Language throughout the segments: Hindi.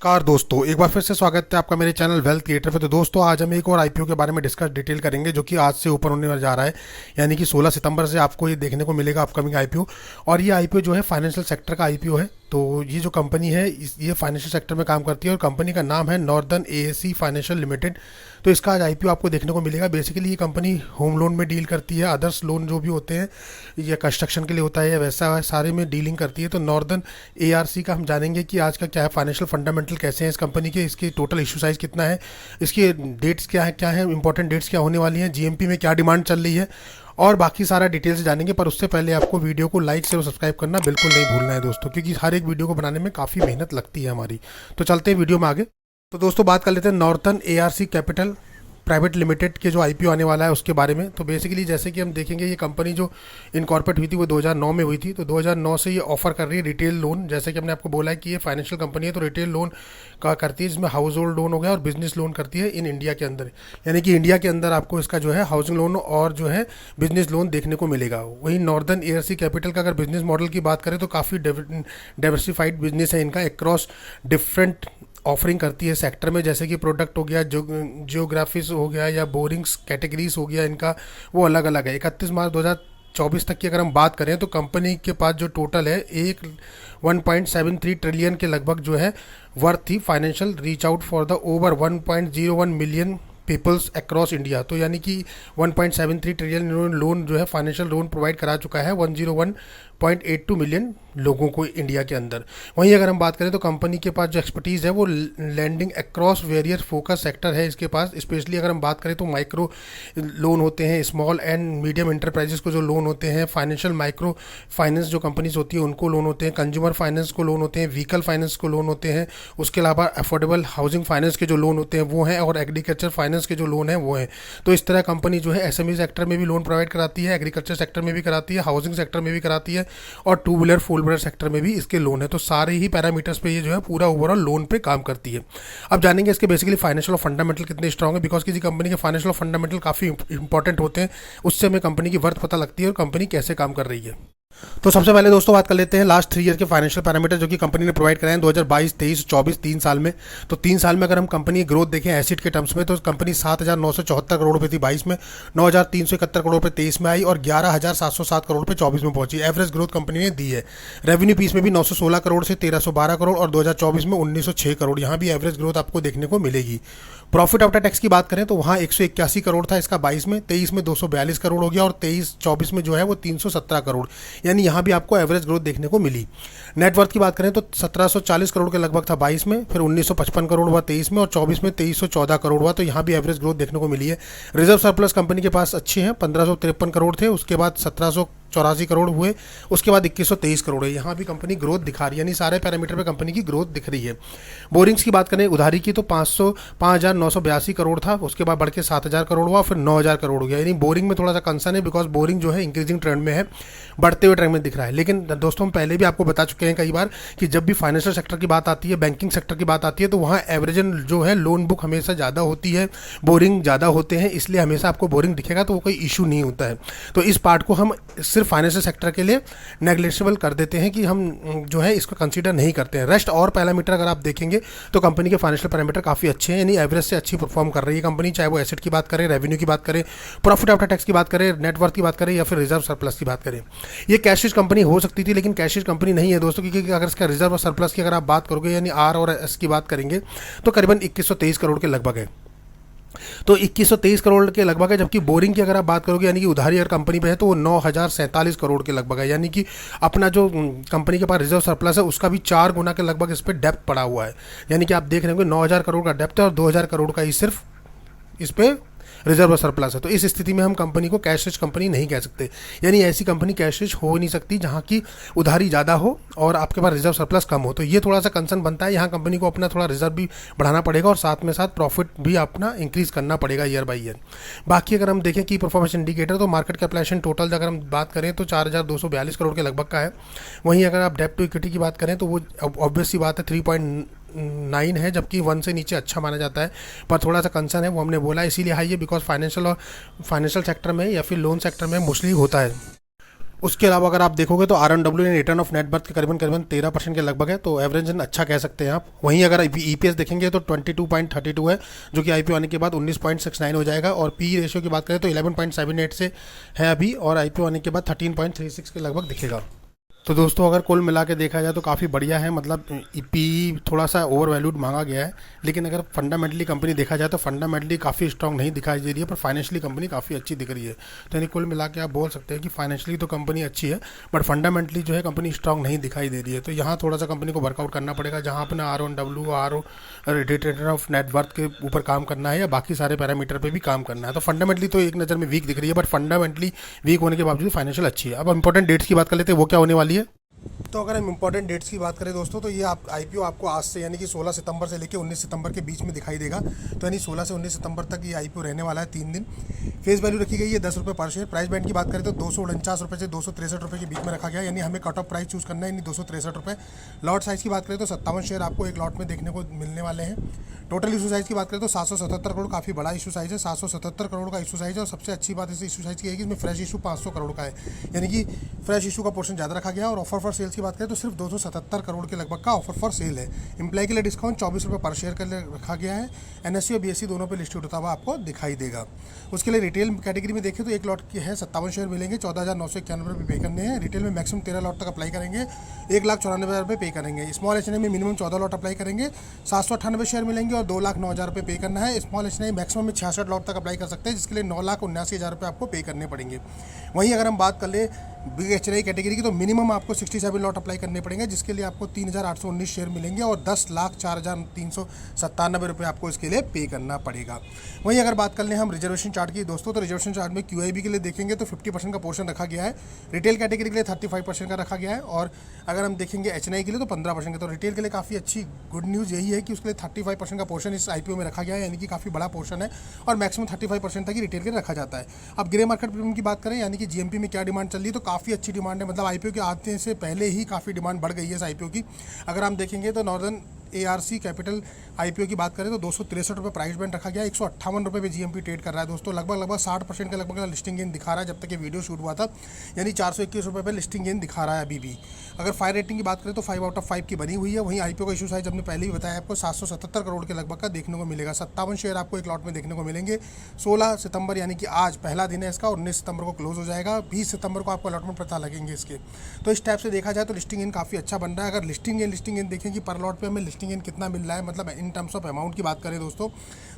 कार दोस्तों, एक बार फिर से स्वागत है आपका मेरे चैनल वेल्थ क्रिएटर पे। तो दोस्तों, आज हम एक और आईपीओ के बारे में डिस्कस डिटेल करेंगे जो कि आज से ऊपर होने जा रहा है। यानी कि 16 सितंबर से आपको ये देखने को मिलेगा अपकमिंग आईपीओ। और ये आईपीओ जो है फाइनेंशियल सेक्टर का आईपीओ है। तो ये जो कंपनी है ये फाइनेंशियल सेक्टर में काम करती है और कंपनी का नाम है नॉर्दर्न एएसी फाइनेंशियल लिमिटेड। तो इसका आज आईपीओ आपको देखने को मिलेगा। बेसिकली ये कंपनी होम लोन में डील करती है, अदर्स लोन जो भी होते हैं या कंस्ट्रक्शन के लिए होता है या वैसा सारे में डीलिंग करती है। तो नॉर्दर्न एआरसी का हम जानेंगे कि आज का क्या है, फाइनेंशियल फंडामेंटल कैसे हैं इस कंपनी के, इसकी टोटल इशू साइज कितना है, इसकी डेट्स क्या है, इंपॉर्टेंट डेट्स क्या होने वाली हैं, जीएमपी में क्या डिमांड चल रही है और बाकी सारा डिटेल्स जानेंगे। पर उससे पहले आपको वीडियो को लाइक शेयर और सब्सक्राइब करना बिल्कुल नहीं भूलना है दोस्तों, क्योंकि हर एक वीडियो को बनाने में काफ़ी मेहनत लगती है हमारी। तो चलते हैं वीडियो में आगे। तो दोस्तों, बात कर लेते हैं northern ARC capital private limited के जो आईपीओ आने वाला है उसके बारे में। तो बेसिकली जैसे कि हम देखेंगे, ये कंपनी जो इनकॉर्पोरेट हुई थी वो 2009 में हुई थी। तो 2009 से ये ऑफर कर रही है रिटेल लोन। जैसे कि हमने आपको बोला है कि ये फाइनेंशियल कंपनी है, तो रिटेल लोन का करती है, जिसमें हाउस होल्ड लोन हो गया और बिजनेस लोन करती है इन इंडिया के अंदर। यानी कि इंडिया के अंदर आपको इसका जो है हाउसिंग लोन और जो है बिजनेस लोन देखने को मिलेगा। वहीं नॉर्दर्न एआरसी कैपिटल का अगर बिजनेस मॉडल की बात करें तो काफ़ी डाइवर्सिफाइड बिजनेस है इनका, अक्रॉस डिफरेंट ऑफरिंग करती है सेक्टर में। जैसे कि प्रोडक्ट हो गया, जियोग्राफीज हो गया या बोरिंग्स कैटेगरीज हो गया, इनका वो अलग अलग है। 31 मार्च 2024 तक की अगर हम बात करें तो कंपनी के पास जो टोटल है 1.73 ट्रिलियन के लगभग जो है वर्थ थी financial reach out for the over 1.01 million peoples across India. तो यानी कि 1.73 ट्रिलियन लोन जो है फाइनेंशियल लोन प्रोवाइड करा चुका है 101.82 मिलियन लोगों को इंडिया के अंदर। वहीं अगर हम बात करें तो कंपनी के पास जो एक्सपर्टीज़ है वो landing across various focus sector है इसके पास। स्पेशली अगर हम बात करें तो माइक्रो लोन होते हैं, स्मॉल एंड मीडियम इंटरप्राइजेस को जो लोन होते हैं, फाइनेंशियल माइक्रो फाइनेंस जो कंपनीज होती है उनको लोन होते हैं, कंज्यूमर फाइनेंस को लोन होते हैं, व्हीकल फाइनेंस को लोन होते हैं, उसके अलावा अफोर्डेबल हाउसिंग फाइनेंस के जो लोन होते हैं वो हैं, और एग्रीकल्चर फाइनेंस के जो लोन है वो हैं। तो इस तरह कंपनी जो है एसएमई सेक्टर में भी लोन प्रोवाइड कराती है, एग्रीकल्चर सेक्टर में भी कराती है, हाउसिंग सेक्टर में भी कराती है और two wheeler four wheeler sector में भी इसके लोन है। तो सारे ही पैरामीटर्स पे ये जो है पूरा ओवरऑल लोन पे काम करती है। अब जानेंगे इसके बेसिकली फाइनेंशियल और फंडामेंटल कितने स्ट्रॉन्ग है, बिकॉज किसी कंपनी के फाइनेंशियल और फंडामेंटल काफ़ी इंपॉर्टेंट होते हैं। उससे हमें कंपनी की वर्थ पता लगती है और कंपनी कैसे काम कर रही है। तो सबसे पहले दोस्तों बात कर लेते हैं लास्ट 3 ईयर के फाइनेंशियल पैरामीटर जो कि कंपनी ने प्रोवाइड कराए हैं 2022, 23, 24 3 साल में। तो 3 साल में अगर हम कंपनी की ग्रोथ देखें एसिड के टर्म्स में तो कंपनी 7,974 करोड़ रुपए थी 22 में, 9,371 करोड़ रुपए 23 में आई और 11,707 करोड़ रुपए 24 में पहुंची। एवरेज ग्रोथ कंपनी ने दी है। रेवेन्यू पीस में भी 916 करोड़ से 1,312 करोड़ और 2024 में 1,906 करोड़, यहाँ भी एवरेज ग्रोथ आपको देखने को मिलेगी। प्रॉफिट आफ्टर टैक्स की बात करें तो वहाँ 181 करोड़ था इसका 22 में, 23 में 242 करोड़ हो गया और 23-24 में जो है वो 317 करोड़, यानी यहाँ भी आपको एवरेज ग्रोथ देखने को मिली। नेटवर्थ की बात करें तो 1740 करोड़ के लगभग था 22 में, फिर 1955 करोड़ हुआ 23 में और 24 में 2314 करोड़ हुआ। तो यहाँ भी एवरेज ग्रोथ देखने को मिली है। रिजर्व सरप्लस कंपनी के पास अच्छे हैं, 1553 करोड़ थे, उसके बाद 1784 करोड़ हुए, उसके बाद 2123 करोड़ है। यहाँ भी कंपनी ग्रोथ दिखा रही है, यानी सारे पैरामीटर पे कंपनी की ग्रोथ दिख रही है। बोरिंग्स की बात करें उधारी की तो 5,982 करोड़ था, उसके बाद बढ़ के 7,000 करोड़ हुआ, फिर 9,000 करोड़ हो गया। यानी बोरिंग में थोड़ा सा कंसर्न है, बिकॉज बोरिंग जो है इंक्रीजिंग ट्रेंड में है, बढ़ते हुए ट्रेंड में दिख रहा है। लेकिन दोस्तों हम पहले भी आपको बता चुके हैं कई बार कि जब भी फाइनेंशियल सेक्टर की बात आती है, बैंकिंग सेक्टर की बात आती है, तो वहाँ एवरेज जो है लोन बुक हमेशा ज़्यादा होती है, बोरिंग ज़्यादा होते हैं, इसलिए हमेशा आपको बोरिंग दिखेगा तो वो कोई इशू नहीं होता है। तो इस पार्ट को हम सिर्फ फाइनेंशियल सेक्टर के लिए नेग्लेक्टेबल कर देते हैं कि हम जो है इसको कंसीडर नहीं करते हैं। रेस्ट और पैरामीटर अगर आप देखेंगे तो कंपनी के फाइनेंशियल पैरामीटर काफ़ी अच्छे हैं, यानी एवरेज से अच्छी परफॉर्म कर रही है कंपनी, चाहे वो एसेट की बात करें, रेवेन्यू की बात करें, प्रॉफिट आफ्टर टैक्स की बात करें, नेटवर्थ की बात करें या फिर रिजर्व सरप्लस की बात करें। ये कैश कंपनी हो सकती थी लेकिन कैश कंपनी नहीं है दोस्तों, क्योंकि अगर इसका रिजर्व और सरप्लस की अगर आप बात करोगे यानी आर और एस की बात करेंगे तो करीबन 2123 करोड़ के लगभग है। तो 2123 करोड़ के लगभग है, जबकि बोरिंग की अगर आप बात करोगे यानी कि उधारी अगर कंपनी पे है तो वो 9,047 करोड़ के लगभग है। यानी कि अपना जो कंपनी के पास रिजर्व सरप्लस है उसका भी 4 गुना के लगभग इस पर डेप्थ पड़ा हुआ है। यानी कि आप देख रहे होंगे 9,000 करोड़ का डेप्थ है और 2,000 करोड़ का ही सिर्फ इस पर रिजर्व सरप्लस है। तो इस स्थिति में हम कंपनी को कैश रिच कंपनी नहीं कह सकते, यानी ऐसी कंपनी कैश रिच हो नहीं सकती जहां की उधारी ज़्यादा हो और आपके पास रिजर्व सरप्लस कम हो। तो ये थोड़ा सा कंसर्न बनता है, यहाँ कंपनी को अपना थोड़ा रिजर्व भी बढ़ाना पड़ेगा और साथ में साथ प्रॉफिट भी अपना इंक्रीज करना पड़ेगा ईयर बाई ईयर। बाकी अगर हम देखें की परफॉर्मेंस इंडिकेटर तो मार्केट कैपिटलाइजेशन टोटल अगर हम बात करें तो 4,242 करोड़ के लगभग का है। वहीं अगर आप डेब्ट टू इक्विटी की बात करें तो वो ऑब्वियस सी बात है 3.9 है, जबकि 1 से नीचे अच्छा माना जाता है, पर थोड़ा सा कंसर्न है, वो हमने बोला इसीलिए हाई है बिकॉज फाइनेंशियल सेक्टर में या फिर लोन सेक्टर में मोस्टली होता है। उसके अलावा अगर आप देखोगे तो RONW यानी रिटर्न ऑफ नेट वर्थ के करीबन करीबन 13% के लगभग है, तो एवरेज अच्छा कह सकते हैं आप। वहीं अगर EPS देखेंगे तो 22.32 है, जो कि IPO आने के बाद 19.69 हो जाएगा। और PE रेशियो की बात करें तो 11.78 से है अभी, और IPO आने के बाद 13.36 के लगभग दिखेगा। तो दोस्तों अगर कुल मिला के देखा जाए तो काफ़ी बढ़िया है, मतलब PE थोड़ा सा ओवर वैल्यूड मांगा गया है, लेकिन अगर फंडामेंटली कंपनी देखा जाए तो फंडामेंटली काफ़ी स्ट्रांग नहीं दिखाई दे रही है, पर फाइनेंशियली कंपनी काफ़ी अच्छी दिख रही है। तो यानी कुल मिला के आप बोल सकते हैं कि फाइनेंशियली तो कंपनी अच्छी है, बट फंडामेंटली जो है कंपनी स्ट्रांग नहीं दिखाई दे रही है। तो यहाँ थोड़ा सा कंपनी को वर्कआउट करना पड़ेगा, जहाँ अपना RONW return of net worth के ऊपर काम करना है, या बाकी सारे पैरामीटर पे भी काम करना है। तो फंडामेंटली तो एक नज़र में वीक दिख रही है, बट फंडामेंटली वीक होने के बावजूद फाइनेंशियल अच्छी है। अब इंपॉर्टेंट डेट्स की बात कर लेते हैं, वो क्या होने वाली है। तो अगर हम इंपॉर्टेंट डेट्स की बात करें दोस्तों, तो ये आप IPO आपको आज से यानी कि 16 सितंबर से लेकर 19 सितंबर के बीच में दिखाई देगा। तो यानी 16 से 19 सितंबर तक ये IPO रहने वाला है, 3 दिन। फेस वैल्यू रखी गई है 10 रुपये पर शेयर। प्राइस बैंड की बात करें तो 249 रुपये से 263 रुपये के बीच में रखा गया, यानी हमें कट ऑफ प्राइस चूज़ करना है, यानी 263 रुपये। लॉट साइज़ की बात करें तो 57 शेयर आपको एक लॉट में देखने को मिलने वाले हैं। टोटल इशू साइज़ की बात करें तो 777 करोड़, काफ़ी बड़ा इशू साइज़ है, 777 करोड़ का इशू साइज़ है। और सबसे अच्छी बात इस इशू साइज़ की है कि इसमें फ्रेश इशू 500 करोड़ का है, यानी कि फ्रेश इशू का पोर्शन ज़्यादा रखा गया है। और ऑफर फॉर सेल्स की बात करें तो सिर्फ 277 करोड़ के लगभग का ऑफर फॉर सेल है। एम्प्लॉय के लिए डिस्काउंट 24 रुपये पर शेयर के लिए रखा गया है। NSE और BSE दोनों पे लिस्टेड होता हुआ आपको दिखाई देगा। उसके लिए रिटेल कैटेगरी में देखें तो एक लॉट की है 57 शेयर मिलेंगे, 14,991 रुपये पे करने हैं। रिटेल में मैक्सिमम 13 लॉट तक अप्लाई करेंगे, 1,94,000 रुपये पे करेंगे। स्मॉल HNI में मिनिमम 14 लॉट अप्लाई करेंगे, 798 शेयर मिलेंगे और 2,09,000 रुपये पे करना है। स्मॉल HNI मैक्सिमम में 66 लॉट तक अप्लाई कर सकते हैं, जिसके लिए 9,79,000 रुपये आपको पे करने पड़ेंगे। वहीं अगर हम बात कर ले बिग HNI कैटेगरी की, तो मिनिमम आपको 67 लॉट अप्लाई करने पड़ेंगे, जिसके लिए आपको 3,819 शेयर मिलेंगे और 10,04,397 रुपये आपको इसके लिए पे करना पड़ेगा। वहीं अगर बात कर लें हम रिजर्वेशन चार्ट की दोस्तों, तो रिजर्वेशन चार्ट में QIB के लिए देखेंगे तो 50% का पोर्शन रखा गया है। रिटेल कैटेगरी के लिए 35% का रखा गया है, और अगर हम देखेंगे HNI के लिए तो 15% का। तो रिटेल के लिए काफ़ी अच्छी गुड न्यूज़ यही है कि उसके लिए 35% का पोर्शन इस IPO में रखा गया है, यानी कि काफ़ी बड़ा पोर्शन है, और मैक्सिमम 35% तक ही रिटेल के लिए रखा जाता है। अब ग्रे मार्केट प्रीमियम की बात करें, यानी कि GMP में क्या डिमांड चल रही है, तो काफ़ी अच्छी डिमांड है, मतलब IPO के आने से पहले ही काफ़ी डिमांड बढ़ गई है इस IPO की। अगर हम देखेंगे तो नॉर्दर्न ARC कैपिटल IPO की बात करें तो 263 रुपये प्राइस बैंड रखा गया है, 158 रुपये पे GMP ट्रेड कर रहा है दोस्तों। लगभग 60% का लगभग लिस्टिंग गेन दिखा रहा है जब तक ये वीडियो शूट हुआ था, यानी 421 रुपये पे लिस्टिंग गेन दिखा रहा है अभी भी। अगर फायर रेटिंग की बात करें तो 5 आउट ऑफ 5 की बनी हुई है। वहीं IPO का इशू साइज हमने पहले ही बताया आपको 777 करोड़ के लगभग का देखने को मिलेगा। 57 शेयर आपको एक लॉट में देखने को मिलेंगे। 16 सितंबर यानी कि आज पहला दिन है इसका, 19 सितंबर को क्लोज हो जाएगा, 20 सितंबर को आपको अलॉटमेंट पता लगेंगे इसके। तो इस टाइप से देखा जाए तो लिस्टिंग गेन काफ़ी अच्छा बन रहा है। अगर लिस्टिंग गेन देखें कि पर लॉट पे हमें लिस्टिंग गेन कितना मिल रहा है, मतलब इन टर्म्स ऑफ अमाउंट की बात करें दोस्तों,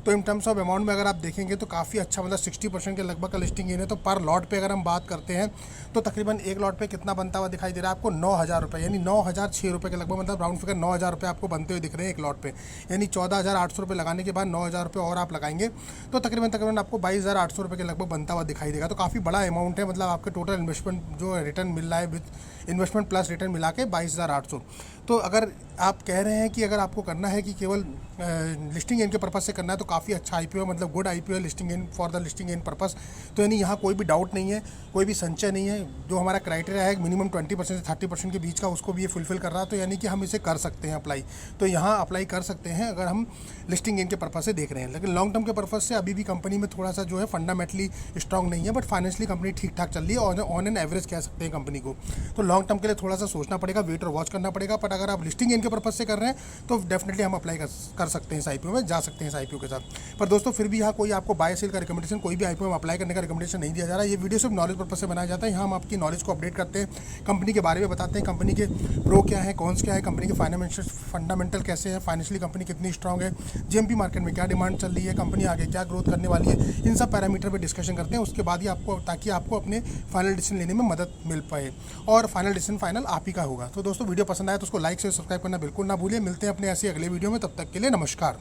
तो इन टर्म्स ऑफ अमाउंट में अगर आप देखेंगे तो काफ़ी अच्छा, मतलब 60% के लगभग का लिस्टिंग गेन है। तो पर लॉट पे अगर हम बात करते हैं तो तकरीबन एक लॉट पे कितना बनता हुआ दिखाई दे रहा है आपको, 9,000 रुपये, यानी 9,006 रुपये के लगभग, मतलब राउंड फिगर 9,000 रुपये आपको बनते हुए दिख रहे हैं एक लॉट पे। यानी 14,800 रुपये लगाने के बाद 9,000 रुपये और आप लगाएंगे तो तकरीबन आपको 22,800 रुपये के लगभग बनता हुआ दिखाई देगा। तो काफ़ी बड़ा अमाउंट है, मतलब आपके टोटल इन्वेस्टमेंट जो रिटर्न मिल रहा है विद इन्वेस्टमेंट प्लस रिटर्न मिला के 22,800। तो अगर आप कह रहे हैं कि अगर आपको करना है कि केवल लिस्टिंग गेन के पर्पस से करना है, तो काफ़ी अच्छा IPO है, मतलब गुड IPO है listing gain for the listing gain purpose. तो यानी यहाँ कोई भी डाउट नहीं है, कोई भी संचय नहीं है। जो हमारा क्राइटेरिया है मिनिमम 20% से 30% के बीच का, उसको भी ये फुलफिल कर रहा है। तो यानी कि हम इसे कर सकते हैं अप्लाई, तो यहाँ अप्लाई कर सकते हैं अगर हम लिस्टिंग गेन के पर्पस से देख रहे हैं। लेकिन लॉन्ग टर्म के पर्पस से अभी भी कंपनी में थोड़ा सा जो है फंडामेंटली स्ट्रॉन्ग नहीं है, बट फाइनेंशियली कंपनी ठीक ठाक चल रही है, ऑन एन एवरेज कह सकते हैं कंपनी को। तो लॉन्ग टर्म के लिए थोड़ा सा सोचना पड़ेगा, वेट और वॉच करना पड़ेगा। बट अगर आप लिस्टिंग गेन के पर्पस से कर रहे हैं तो डेफिनेटली हम अप्लाई कर सकते हैं इस IPO में, जा सकते हैं इस IPO के साथ। पर दोस्तों फिर भी यहाँ कोई आपको बाय सेल का रिकमेंडेशन, कोई भी IPO में अप्लाई करने का रिकमेंडेशन नहीं दिया जा रहा है। ये वीडियो सिर्फ नॉलेज पर्पस से बनाया जाता है। यहाँ हम आपकी नॉलेज को अपडेट करते हैं, कंपनी के बारे में बताते हैं, कंपनी के प्रो क्या है, कॉन्स क्या है, कंपनी के फाइनेंशियल फंडामेंटल कैसे हैं, फाइनेंशियली कंपनी कितनी स्ट्रॉन्ग है, GMP मार्केट में क्या डिमांड चल रही है, कंपनी आगे क्या ग्रोथ करने वाली है, इन सब पैरामीटर पर डिस्कशन करते हैं। उसके बाद ही आपको, ताकि आपको अपने फाइनल डिसीजन लेने में मदद मिल पाए, और फाइनल डिसीजन फाइनल आप ही का होगा। तो दोस्तों वीडियो पसंद आया तो उसको लाइक से सब्सक्राइब करना बिल्कुल ना भूलिए। मिलते हैं अपने ऐसे अगले वीडियो में, तब तक के लिए नमस्कार।